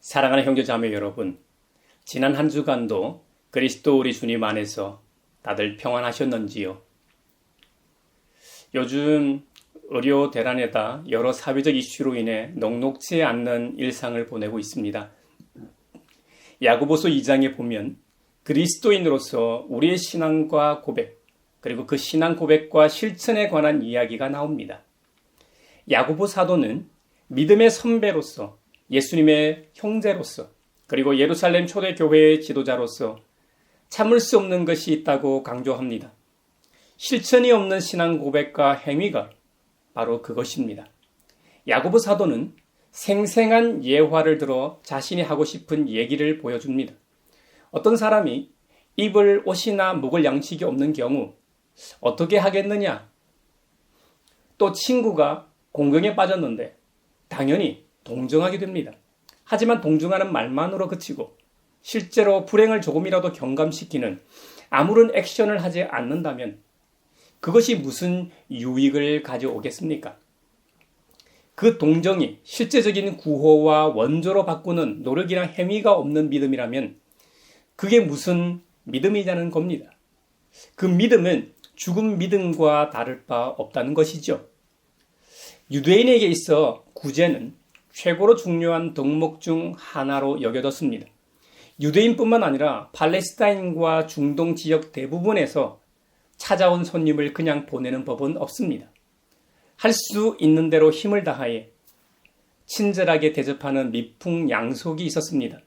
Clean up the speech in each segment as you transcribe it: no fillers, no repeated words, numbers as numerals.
사랑하는 형제자매 여러분, 지난 한 주간도 그리스도 우리 주님 안에서 다들 평안하셨는지요? 요즘 의료 대란에다 여러 사회적 이슈로 인해 녹록지 않는 일상을 보내고 있습니다. 야고보서 2장에 보면 그리스도인으로서 우리의 신앙과 고백, 그리고 그 신앙 고백과 실천에 관한 이야기가 나옵니다. 야고보 사도는 믿음의 선배로서, 예수님의 형제로서, 그리고 예루살렘 초대교회의 지도자로서 참을 수 없는 것이 있다고 강조합니다. 실천이 없는 신앙 고백과 행위가 바로 그것입니다. 야고보 사도는 생생한 예화를 들어 자신이 하고 싶은 얘기를 보여줍니다. 어떤 사람이 입을 옷이나 먹을 양식이 없는 경우 어떻게 하겠느냐? 또 친구가 공경에 빠졌는데 당연히 동정하게 됩니다. 하지만 동정하는 말만으로 그치고 실제로 불행을 조금이라도 경감시키는 아무런 액션을 하지 않는다면 그것이 무슨 유익을 가져오겠습니까? 그 동정이 실제적인 구호와 원조로 바꾸는 노력이나 행위가 없는 믿음이라면 그게 무슨 믿음이냐는 겁니다. 그 믿음은 죽은 믿음과 다를 바 없다는 것이죠. 유대인에게 있어 구제는 최고로 중요한 덕목 중 하나로 여겨졌습니다. 유대인뿐만 아니라 팔레스타인과 중동 지역 대부분에서 찾아온 손님을 그냥 보내는 법은 없습니다. 할 수 있는 대로 힘을 다하여 친절하게 대접하는 미풍양속이 있었습니다.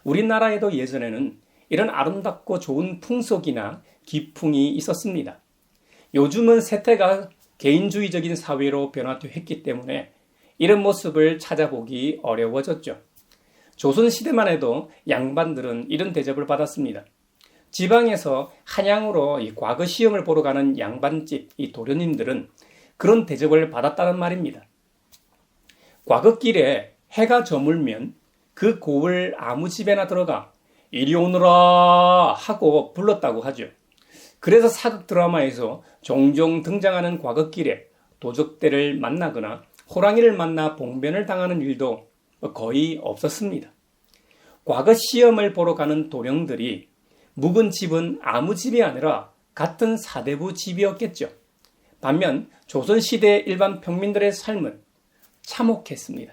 우리나라에도 예전에는 이런 아름답고 좋은 풍속이나 기풍이 있었습니다. 요즘은 세태가 개인주의적인 사회로 변화했기 때문에 이런 모습을 찾아보기 어려워졌죠. 조선시대만 해도 양반들은 이런 대접을 받았습니다. 지방에서 한양으로 과거 시험을 보러 가는 양반집 도련님들은 그런 대접을 받았다는 말입니다. 과거길에 해가 저물면 그 고을 아무 집에나 들어가 이리 오너라 하고 불렀다고 하죠. 그래서 사극 드라마에서 종종 등장하는 과거길에 도적대를 만나거나 호랑이를 만나 봉변을 당하는 일도 거의 없었습니다. 과거 시험을 보러 가는 도령들이 묵은 집은 아무 집이 아니라 같은 사대부 집이었겠죠. 반면 조선시대 일반 평민들의 삶은 참혹했습니다.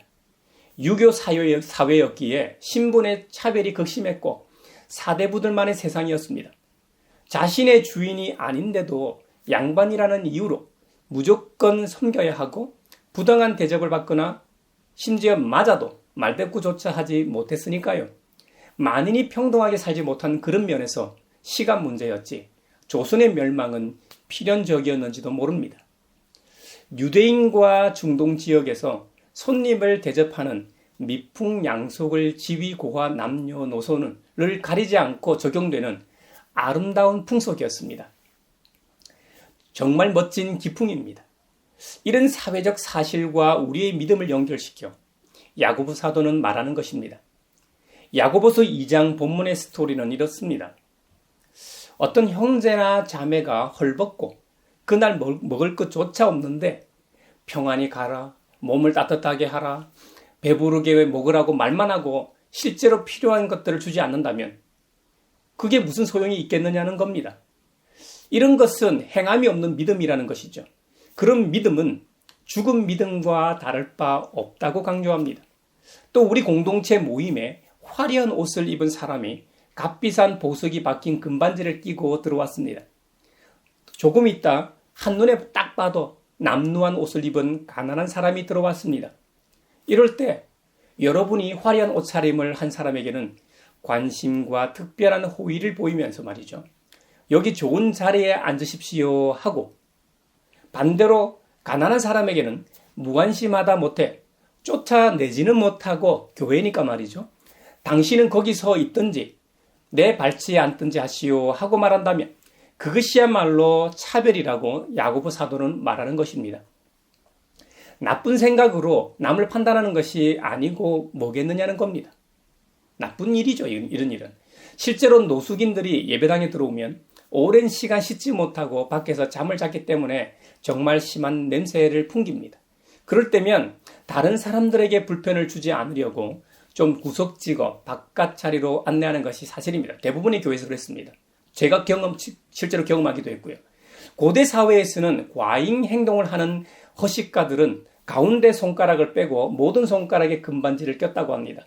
유교 사회였기에 신분의 차별이 극심했고 사대부들만의 세상이었습니다. 자신의 주인이 아닌데도 양반이라는 이유로 무조건 섬겨야 하고 부당한 대접을 받거나 심지어 맞아도 말대꾸조차 하지 못했으니까요. 만인이 평등하게 살지 못한 그런 면에서 시간 문제였지 조선의 멸망은 필연적이었는지도 모릅니다. 유대인과 중동 지역에서 손님을 대접하는 미풍양속을 지위고하 남녀노소를 가리지 않고 적용되는 아름다운 풍속이었습니다. 정말 멋진 기풍입니다. 이런 사회적 사실과 우리의 믿음을 연결시켜 야고보 사도는 말하는 것입니다. 야고보서 2장 본문의 스토리는 이렇습니다. 어떤 형제나 자매가 헐벗고 그날 먹을 것조차 없는데 평안히 가라, 몸을 따뜻하게 하라, 배부르게 먹으라고 말만 하고 실제로 필요한 것들을 주지 않는다면 그게 무슨 소용이 있겠느냐는 겁니다. 이런 것은 행함이 없는 믿음이라는 것이죠. 그런 믿음은 죽은 믿음과 다를 바 없다고 강조합니다. 또 우리 공동체 모임에 화려한 옷을 입은 사람이 값비싼 보석이 박힌 금반지를 끼고 들어왔습니다. 조금 있다 한눈에 딱 봐도 남루한 옷을 입은 가난한 사람이 들어왔습니다. 이럴 때 여러분이 화려한 옷차림을 한 사람에게는 관심과 특별한 호의를 보이면서 말이죠. 여기 좋은 자리에 앉으십시오 하고 반대로 가난한 사람에게는 무관심하다 못해 쫓아내지는 못하고 교회니까 말이죠. 당신은 거기 서 있든지 내 발치에 앉든지 하시오 하고 말한다면 그것이야말로 차별이라고 야고보 사도는 말하는 것입니다. 나쁜 생각으로 남을 판단하는 것이 아니고 뭐겠느냐는 겁니다. 나쁜 일이죠, 이런 일은. 실제로 노숙인들이 예배당에 들어오면 오랜 시간 씻지 못하고 밖에서 잠을 잤기 때문에 정말 심한 냄새를 풍깁니다. 그럴 때면 다른 사람들에게 불편을 주지 않으려고 좀 구석지고 바깥 자리로 안내하는 것이 사실입니다. 대부분의 교회에서 그랬습니다. 제가 실제로 경험하기도 했고요. 고대 사회에서는 과잉 행동을 하는 허식가들은 가운데 손가락을 빼고 모든 손가락에 금반지를 꼈다고 합니다.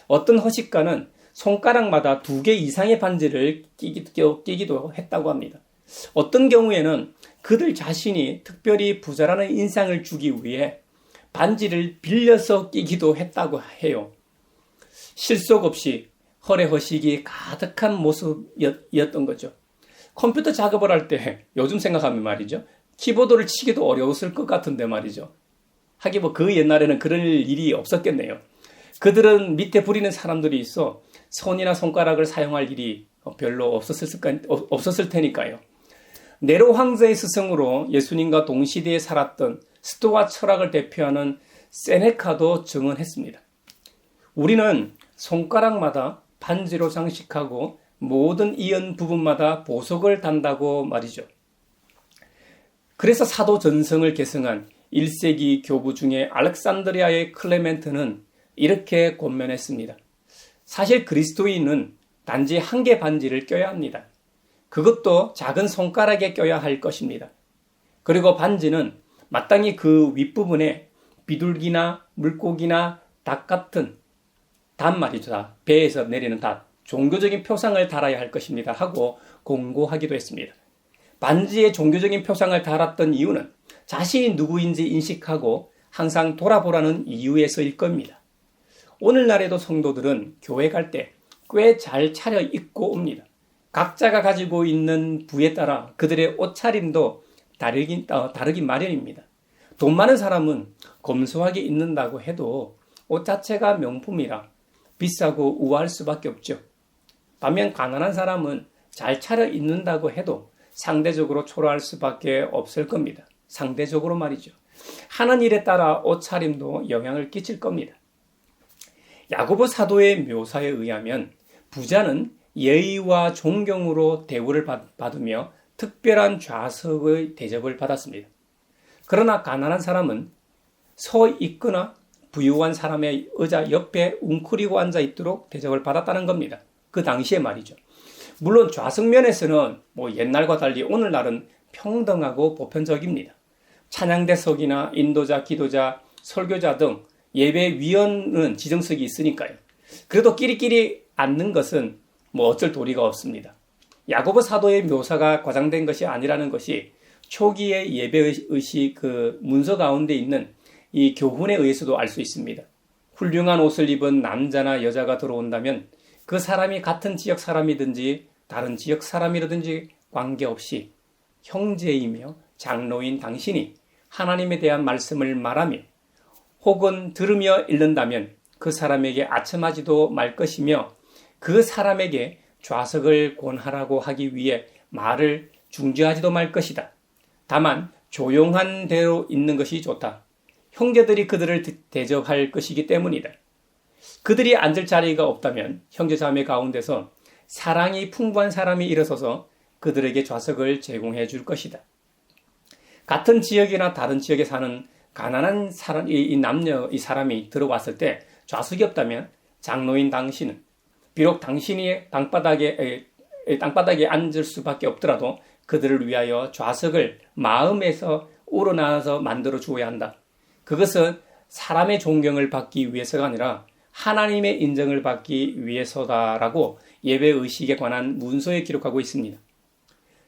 어떤 허식가는 손가락마다 2개 이상의 반지를 끼기도 했다고 합니다. 어떤 경우에는 그들 자신이 특별히 부자라는 인상을 주기 위해 반지를 빌려서 끼기도 했다고 해요. 실속 없이 허례허식이 가득한 모습이었던 거죠. 컴퓨터 작업을 할 때 요즘 생각하면 말이죠. 키보드를 치기도 어려웠을 것 같은데 말이죠. 하긴 그 옛날에는 그럴 일이 없었겠네요. 그들은 밑에 부리는 사람들이 있어 손이나 손가락을 사용할 일이 별로 없었을 테니까요. 네로 황제의 스승으로 예수님과 동시대에 살았던 스토아 철학을 대표하는 세네카도 증언했습니다. 우리는 손가락마다 반지로 장식하고 모든 이연 부분마다 보석을 단다고 말이죠. 그래서 사도 전성을 계승한 1세기 교부 중에 알렉산드리아의 클레멘트는 이렇게 권면했습니다. 사실 그리스도인은 단지 1개 반지를 껴야 합니다. 그것도 작은 손가락에 껴야 할 것입니다. 그리고 반지는 마땅히 그 윗부분에 비둘기나 물고기나 닭 같은 단 말이죠. 배에서 내리는 닭, 종교적인 표상을 달아야 할 것입니다. 하고 공고하기도 했습니다. 반지에 종교적인 표상을 달았던 이유는 자신이 누구인지 인식하고 항상 돌아보라는 이유에서일 겁니다. 오늘날에도 성도들은 교회 갈 때 꽤 잘 차려 입고 옵니다. 각자가 가지고 있는 부에 따라 그들의 옷차림도 다르긴 마련입니다. 돈 많은 사람은 검소하게 입는다고 해도 옷 자체가 명품이라 비싸고 우아할 수밖에 없죠. 반면 가난한 사람은 잘 차려 입는다고 해도 상대적으로 초라할 수밖에 없을 겁니다. 상대적으로 말이죠. 하는 일에 따라 옷차림도 영향을 끼칠 겁니다. 야고보 사도의 묘사에 의하면 부자는 예의와 존경으로 대우를 받으며 특별한 좌석의 대접을 받았습니다. 그러나 가난한 사람은 서 있거나 부유한 사람의 의자 옆에 웅크리고 앉아 있도록 대접을 받았다는 겁니다. 그 당시에 말이죠. 물론 좌석면에서는 옛날과 달리 오늘날은 평등하고 보편적입니다. 찬양대석이나 인도자, 기도자, 설교자 등 예배위원은 지정석이 있으니까요. 그래도 끼리끼리 앉는 것은 어쩔 도리가 없습니다. 야고보 사도의 묘사가 과장된 것이 아니라는 것이 초기의 예배의식 문서 가운데 있는 이 교훈에 의해서도 알 수 있습니다. 훌륭한 옷을 입은 남자나 여자가 들어온다면 그 사람이 같은 지역 사람이든지 다른 지역 사람이라든지 관계없이 형제이며 장로인 당신이 하나님에 대한 말씀을 말하며 혹은 들으며 읽는다면 그 사람에게 아첨하지도 말 것이며 그 사람에게 좌석을 권하라고 하기 위해 말을 중지하지도 말 것이다. 다만 조용한 대로 있는 것이 좋다. 형제들이 그들을 대접할 것이기 때문이다. 그들이 앉을 자리가 없다면 형제자매 가운데서 사랑이 풍부한 사람이 일어서서 그들에게 좌석을 제공해 줄 것이다. 같은 지역이나 다른 지역에 사는 가난한 이 사람이 들어왔을 때 좌석이 없다면 장로인 당신은 비록 당신이 땅바닥에 앉을 수밖에 없더라도 그들을 위하여 좌석을 마음에서 우러나와서 만들어 주어야 한다. 그것은 사람의 존경을 받기 위해서가 아니라 하나님의 인정을 받기 위해서다라고 예배의식에 관한 문서에 기록하고 있습니다.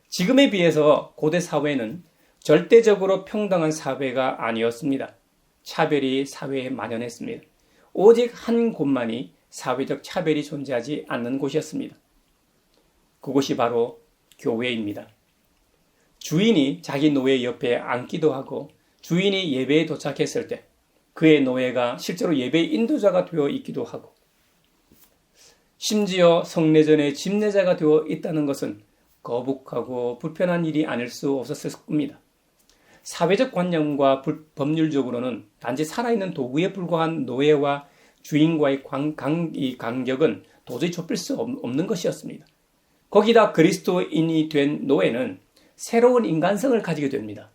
지금에 비해서 고대 사회는 절대적으로 평등한 사회가 아니었습니다. 차별이 사회에 만연했습니다. 오직 한 곳만이 사회적 차별이 존재하지 않는 곳이었습니다. 그곳이 바로 교회입니다. 주인이 자기 노예 옆에 앉기도 하고 주인이 예배에 도착했을 때 그의 노예가 실제로 예배 인도자가 되어 있기도 하고 심지어 성례전의 집례자가 되어 있다는 것은 거북하고 불편한 일이 아닐 수 없었을 겁니다. 사회적 관념과 법률적으로는 단지 살아있는 도구에 불과한 노예와 주인과의 간격은 도저히 좁힐 수 없는 것이었습니다. 거기다 그리스도인이 된 노예는 새로운 인간성을 가지게 됩니다.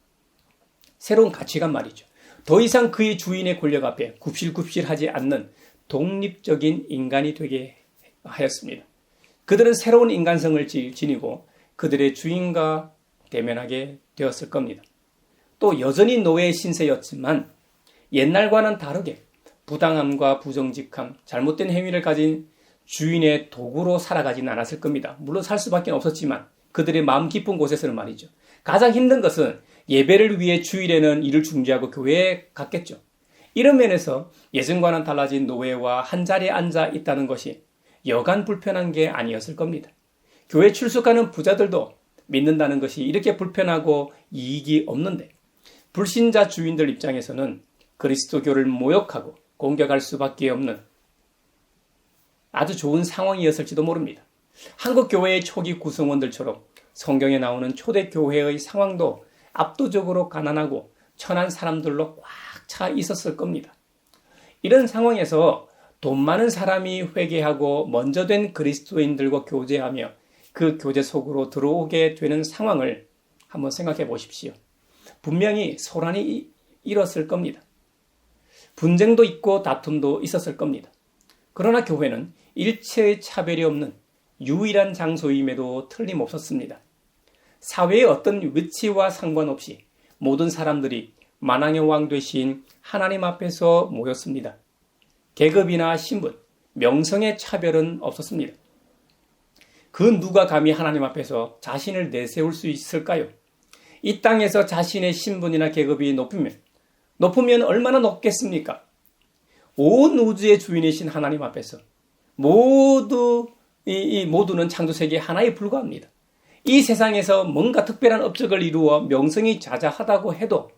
새로운 가치관 말이죠. 더 이상 그의 주인의 권력 앞에 굽실굽실하지 않는 독립적인 인간이 되게 하였습니다. 그들은 새로운 인간성을 지니고 그들의 주인과 대면하게 되었을 겁니다. 또 여전히 노예의 신세였지만 옛날과는 다르게 부당함과 부정직함, 잘못된 행위를 가진 주인의 도구로 살아가진 않았을 겁니다. 물론 살 수밖에 없었지만 그들의 마음 깊은 곳에서는 말이죠. 가장 힘든 것은 예배를 위해 주일에는 일을 중지하고 교회에 갔겠죠. 이런 면에서 예전과는 달라진 노예와 한자리에 앉아 있다는 것이 여간 불편한 게 아니었을 겁니다. 교회 출석하는 부자들도 믿는다는 것이 이렇게 불편하고 이익이 없는데 불신자 주인들 입장에서는 그리스도교를 모욕하고 공격할 수밖에 없는 아주 좋은 상황이었을지도 모릅니다. 한국 교회의 초기 구성원들처럼 성경에 나오는 초대교회의 상황도 압도적으로 가난하고 천한 사람들로 꽉 차 있었을 겁니다. 이런 상황에서 돈 많은 사람이 회개하고 먼저 된 그리스도인들과 교제하며 그 교제 속으로 들어오게 되는 상황을 한번 생각해 보십시오. 분명히 소란이 일었을 겁니다. 분쟁도 있고 다툼도 있었을 겁니다. 그러나 교회는 일체의 차별이 없는 유일한 장소임에도 틀림없었습니다. 사회의 어떤 위치와 상관없이 모든 사람들이 만왕의 왕 되신 하나님 앞에서 모였습니다. 계급이나 신분, 명성의 차별은 없었습니다. 그 누가 감히 하나님 앞에서 자신을 내세울 수 있을까요? 이 땅에서 자신의 신분이나 계급이 높으면 얼마나 높겠습니까? 온 우주의 주인이신 하나님 앞에서 모두는 창조세계 하나에 불과합니다. 이 세상에서 뭔가 특별한 업적을 이루어 명성이 자자하다고 해도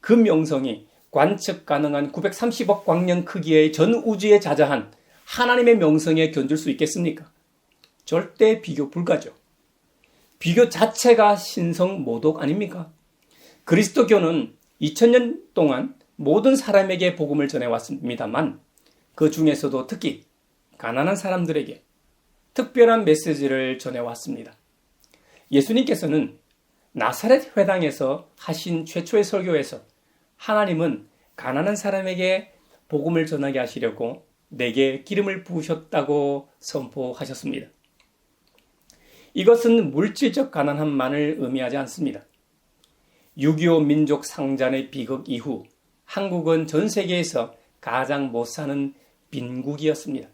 그 명성이 관측 가능한 930억 광년 크기의 전 우주에 자자한 하나님의 명성에 견줄 수 있겠습니까? 절대 비교 불가죠. 비교 자체가 신성모독 아닙니까? 그리스도교는 2000년 동안 모든 사람에게 복음을 전해왔습니다만 그 중에서도 특히 가난한 사람들에게 특별한 메시지를 전해왔습니다. 예수님께서는 나사렛 회당에서 하신 최초의 설교에서 하나님은 가난한 사람에게 복음을 전하게 하시려고 내게 기름을 부으셨다고 선포하셨습니다. 이것은 물질적 가난함만을 의미하지 않습니다. 6.25 민족 상잔의 비극 이후 한국은 전 세계에서 가장 못 사는 빈국이었습니다.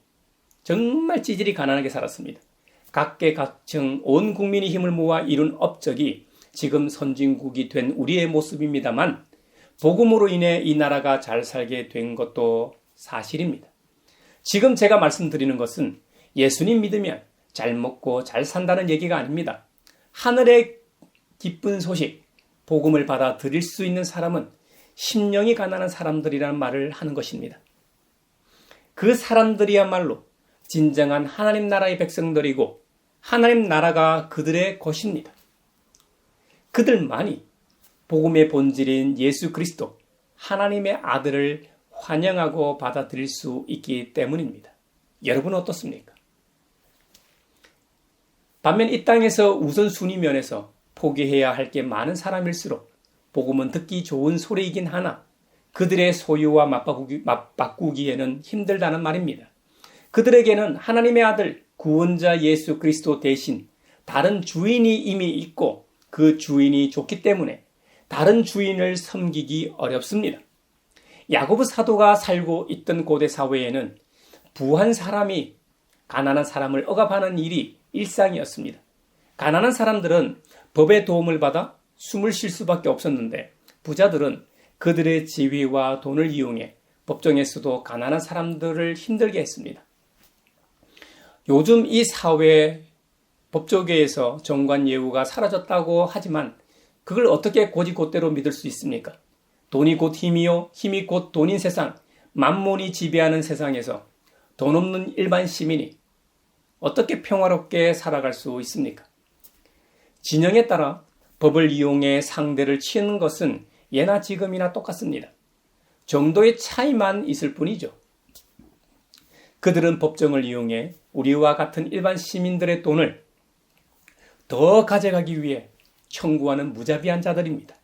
정말 찌질이 가난하게 살았습니다. 각계각층 온 국민이 힘을 모아 이룬 업적이 지금 선진국이 된 우리의 모습입니다만 복음으로 인해 이 나라가 잘 살게 된 것도 사실입니다. 지금 제가 말씀드리는 것은 예수님 믿으면 잘 먹고 잘 산다는 얘기가 아닙니다. 하늘의 기쁜 소식, 복음을 받아 들일 수 있는 사람은 심령이 가난한 사람들이라는 말을 하는 것입니다. 그 사람들이야말로 진정한 하나님 나라의 백성들이고 하나님 나라가 그들의 것입니다. 그들만이 복음의 본질인 예수 그리스도, 하나님의 아들을 환영하고 받아들일 수 있기 때문입니다. 여러분은 어떻습니까? 반면 이 땅에서 우선순위 면에서 포기해야 할 게 많은 사람일수록 복음은 듣기 좋은 소리이긴 하나 그들의 소유와 맞바꾸기에는 힘들다는 말입니다. 그들에게는 하나님의 아들 구원자 예수 그리스도 대신 다른 주인이 이미 있고 그 주인이 좋기 때문에 다른 주인을 섬기기 어렵습니다. 야고보 사도가 살고 있던 고대 사회에는 부한 사람이 가난한 사람을 억압하는 일이 일상이었습니다. 가난한 사람들은 법의 도움을 받아 숨을 쉴 수밖에 없었는데 부자들은 그들의 지위와 돈을 이용해 법정에서도 가난한 사람들을 힘들게 했습니다. 요즘 이 사회 법조계에서 정관예우가 사라졌다고 하지만 그걸 어떻게 곧이곧대로 믿을 수 있습니까? 돈이 곧 힘이요, 힘이 곧 돈인 세상, 만몬이 지배하는 세상에서 돈 없는 일반 시민이 어떻게 평화롭게 살아갈 수 있습니까? 진영에 따라 법을 이용해 상대를 치는 것은 예나 지금이나 똑같습니다. 정도의 차이만 있을 뿐이죠. 그들은 법정을 이용해 우리와 같은 일반 시민들의 돈을 더 가져가기 위해 청구하는 무자비한 자들입니다.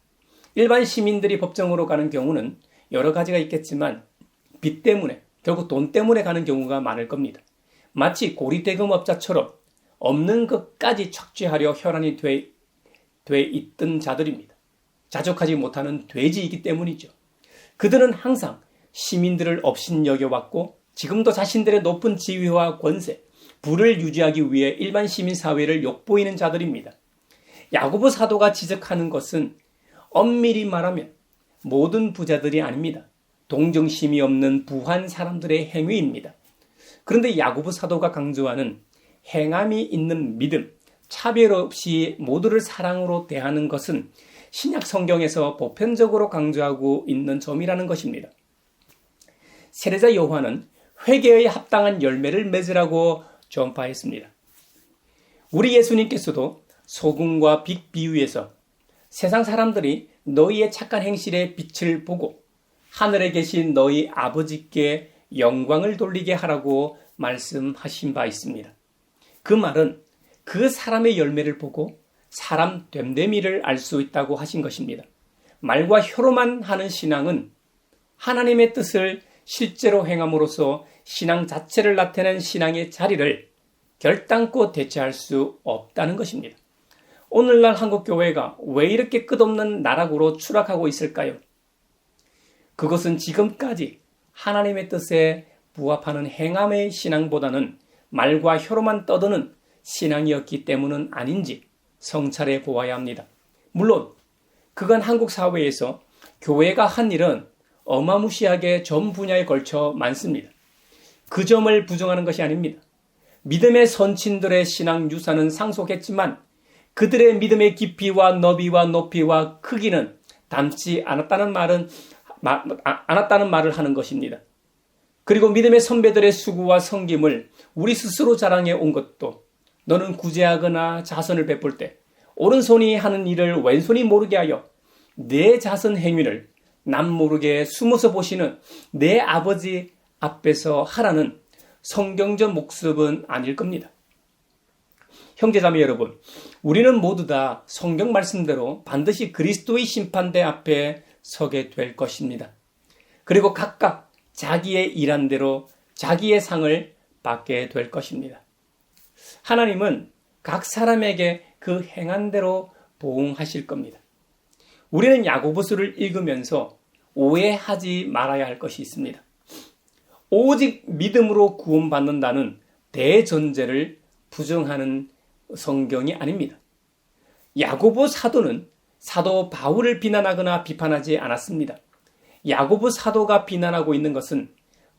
일반 시민들이 법정으로 가는 경우는 여러 가지가 있겠지만 빚 때문에 결국 돈 때문에 가는 경우가 많을 겁니다. 마치 고리대금업자처럼 없는 것까지 착취하려 혈안이 돼 있던 자들입니다. 자족하지 못하는 돼지이기 때문이죠. 그들은 항상 시민들을 업신여겨왔고 지금도 자신들의 높은 지위와 권세, 부를 유지하기 위해 일반 시민사회를 욕보이는 자들입니다. 야고보 사도가 지적하는 것은 엄밀히 말하면 모든 부자들이 아닙니다. 동정심이 없는 부한 사람들의 행위입니다. 그런데 야고보 사도가 강조하는 행함이 있는 믿음, 차별 없이 모두를 사랑으로 대하는 것은 신약 성경에서 보편적으로 강조하고 있는 점이라는 것입니다. 세례자 요한은 회개에 합당한 열매를 맺으라고 전파했습니다. 우리 예수님께서도 소금과 빛 비유에서 세상 사람들이 너희의 착한 행실의 빛을 보고 하늘에 계신 너희 아버지께 영광을 돌리게 하라고 말씀하신 바 있습니다. 그 말은 그 사람의 열매를 보고 사람 됨됨이를 알 수 있다고 하신 것입니다. 말과 혀로만 하는 신앙은 하나님의 뜻을 실제로 행함으로써 신앙 자체를 나타내는 신앙의 자리를 결단코 대체할 수 없다는 것입니다. 오늘날 한국교회가 왜 이렇게 끝없는 나락으로 추락하고 있을까요? 그것은 지금까지 하나님의 뜻에 부합하는 행함의 신앙보다는 말과 혀로만 떠드는 신앙이었기 때문은 아닌지 성찰해 보아야 합니다. 물론 그간 한국 사회에서 교회가 한 일은 어마무시하게 전 분야에 걸쳐 많습니다. 그 점을 부정하는 것이 아닙니다. 믿음의 선친들의 신앙 유산은 상속했지만 그들의 믿음의 깊이와 너비와 높이와 크기는 닮지 않았다는 말을 하는 것입니다. 그리고 믿음의 선배들의 수고와 섬김을 우리 스스로 자랑해 온 것도 너는 구제하거나 자선을 베풀 때 오른손이 하는 일을 왼손이 모르게 하여 내 자선 행위를 남 모르게 숨어서 보시는 내 아버지 앞에서 하라는 성경적 목습은 아닐 겁니다. 형제자매 여러분, 우리는 모두 다 성경 말씀대로 반드시 그리스도의 심판대 앞에 서게 될 것입니다. 그리고 각각 자기의 일한 대로 자기의 상을 받게 될 것입니다. 하나님은 각 사람에게 그 행한 대로 보응하실 겁니다. 우리는 야고보서를 읽으면서 오해하지 말아야 할 것이 있습니다. 오직 믿음으로 구원받는다는 대전제를 부정하는 성경이 아닙니다. 야고보 사도는 사도 바울을 비난하거나 비판하지 않았습니다. 야고보 사도가 비난하고 있는 것은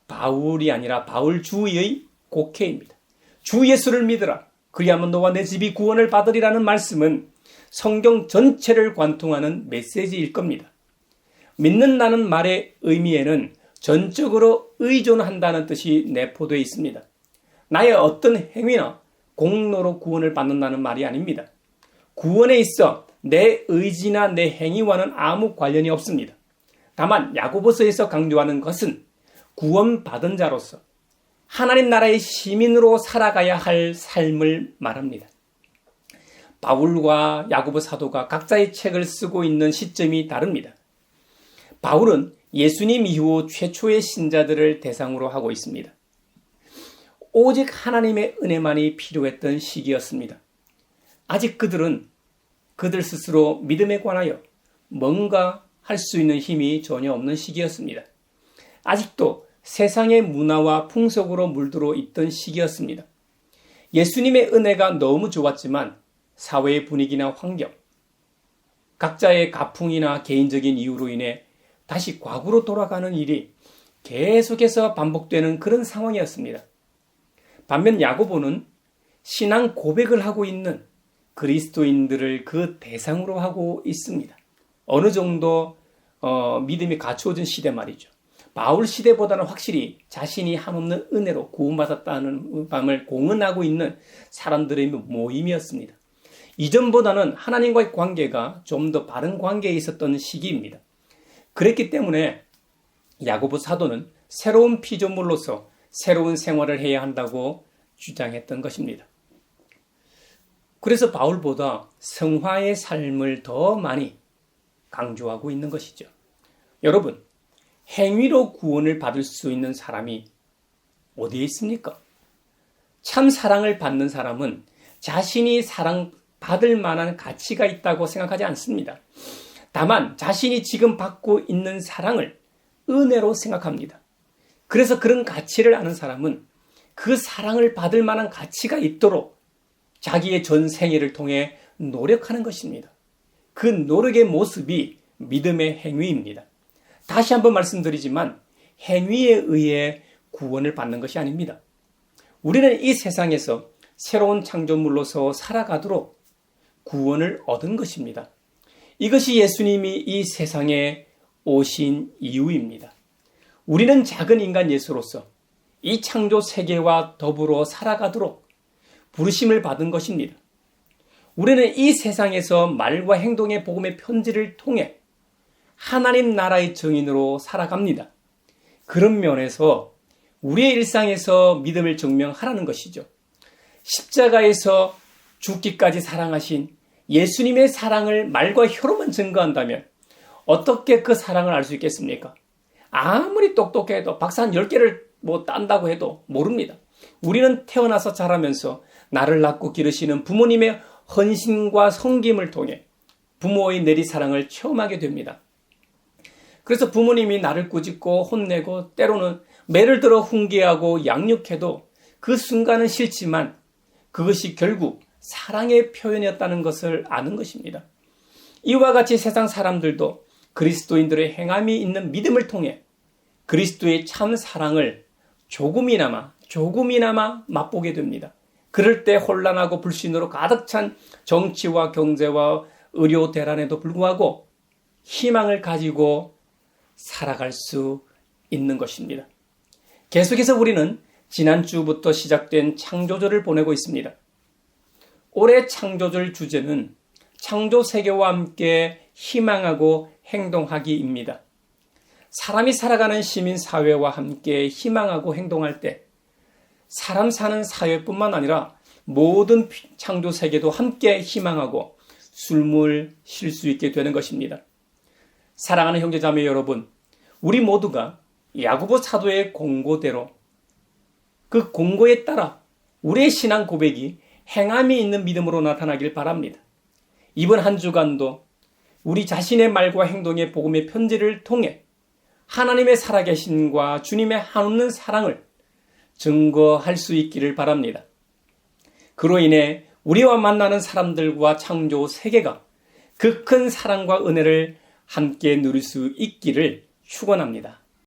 바울이 아니라 바울 주의 곡해입니다. 주 예수를 믿으라. 그리하면 너와 내 집이 구원을 받으리라는 말씀은 성경 전체를 관통하는 메시지일 겁니다. 믿는다는 말의 의미에는 전적으로 의존한다는 뜻이 내포되어 있습니다. 나의 어떤 행위나 공로로 구원을 받는다는 말이 아닙니다. 구원에 있어 내 의지나 내 행위와는 아무 관련이 없습니다. 다만 야고보서에서 강조하는 것은 구원받은 자로서 하나님 나라의 시민으로 살아가야 할 삶을 말합니다. 바울과 야고보 사도가 각자의 책을 쓰고 있는 시점이 다릅니다. 바울은 예수님 이후 최초의 신자들을 대상으로 하고 있습니다. 오직 하나님의 은혜만이 필요했던 시기였습니다. 아직 그들은 그들 스스로 믿음에 관하여 뭔가 할 수 있는 힘이 전혀 없는 시기였습니다. 아직도 세상의 문화와 풍속으로 물들어 있던 시기였습니다. 예수님의 은혜가 너무 좋았지만 사회의 분위기나 환경, 각자의 가풍이나 개인적인 이유로 인해 다시 과거로 돌아가는 일이 계속해서 반복되는 그런 상황이었습니다. 반면 야고보는 신앙 고백을 하고 있는 그리스도인들을 그 대상으로 하고 있습니다. 어느 정도 믿음이 갖추어진 시대 말이죠. 바울 시대보다는 확실히 자신이 한없는 은혜로 구원받았다는 밤을 공언하고 있는 사람들의 모임이었습니다. 이전보다는 하나님과의 관계가 좀 더 바른 관계에 있었던 시기입니다. 그랬기 때문에 야고보 사도는 새로운 피조물로서 새로운 생활을 해야 한다고 주장했던 것입니다. 그래서 바울보다 성화의 삶을 더 많이 강조하고 있는 것이죠. 여러분, 행위로 구원을 받을 수 있는 사람이 어디에 있습니까? 참 사랑을 받는 사람은 자신이 사랑받을 만한 가치가 있다고 생각하지 않습니다. 다만 자신이 지금 받고 있는 사랑을 은혜로 생각합니다. 그래서 그런 가치를 아는 사람은 그 사랑을 받을 만한 가치가 있도록 자기의 전 생애를 통해 노력하는 것입니다. 그 노력의 모습이 믿음의 행위입니다. 다시 한번 말씀드리지만 행위에 의해 구원을 받는 것이 아닙니다. 우리는 이 세상에서 새로운 창조물로서 살아가도록 구원을 얻은 것입니다. 이것이 예수님이 이 세상에 오신 이유입니다. 우리는 작은 인간 예수로서 이 창조 세계와 더불어 살아가도록 부르심을 받은 것입니다. 우리는 이 세상에서 말과 행동의 복음의 편지를 통해 하나님 나라의 증인으로 살아갑니다. 그런 면에서 우리의 일상에서 믿음을 증명하라는 것이죠. 십자가에서 죽기까지 사랑하신 예수님의 사랑을 말과 혀로만 증거한다면 어떻게 그 사랑을 알 수 있겠습니까? 아무리 똑똑해도 박사 한 10개를 딴다고 해도 모릅니다. 우리는 태어나서 자라면서 나를 낳고 기르시는 부모님의 헌신과 섬김을 통해 부모의 내리사랑을 체험하게 됩니다. 그래서 부모님이 나를 꾸짖고 혼내고 때로는 매를 들어 훈계하고 양육해도 그 순간은 싫지만 그것이 결국 사랑의 표현이었다는 것을 아는 것입니다. 이와 같이 세상 사람들도 그리스도인들의 행함이 있는 믿음을 통해 그리스도의 참 사랑을 조금이나마 맛보게 됩니다. 그럴 때 혼란하고 불신으로 가득 찬 정치와 경제와 의료 대란에도 불구하고 희망을 가지고 살아갈 수 있는 것입니다. 계속해서 우리는 지난주부터 시작된 창조절을 보내고 있습니다. 올해 창조절 주제는 창조 세계와 함께 희망하고 행동하기입니다. 사람이 살아가는 시민사회와 함께 희망하고 행동할 때 사람 사는 사회뿐만 아니라 모든 창조 세계도 함께 희망하고 숨을 쉴 수 있게 되는 것입니다. 사랑하는 형제자매 여러분, 우리 모두가 야고보 사도의 공고대로 그 공고에 따라 우리의 신앙 고백이 행함이 있는 믿음으로 나타나길 바랍니다. 이번 한 주간도 우리 자신의 말과 행동의 복음의 편지를 통해 하나님의 살아계심과 주님의 한없는 사랑을 증거할 수 있기를 바랍니다. 그로 인해 우리와 만나는 사람들과 창조 세계가 그 큰 사랑과 은혜를 함께 누릴 수 있기를 축원합니다.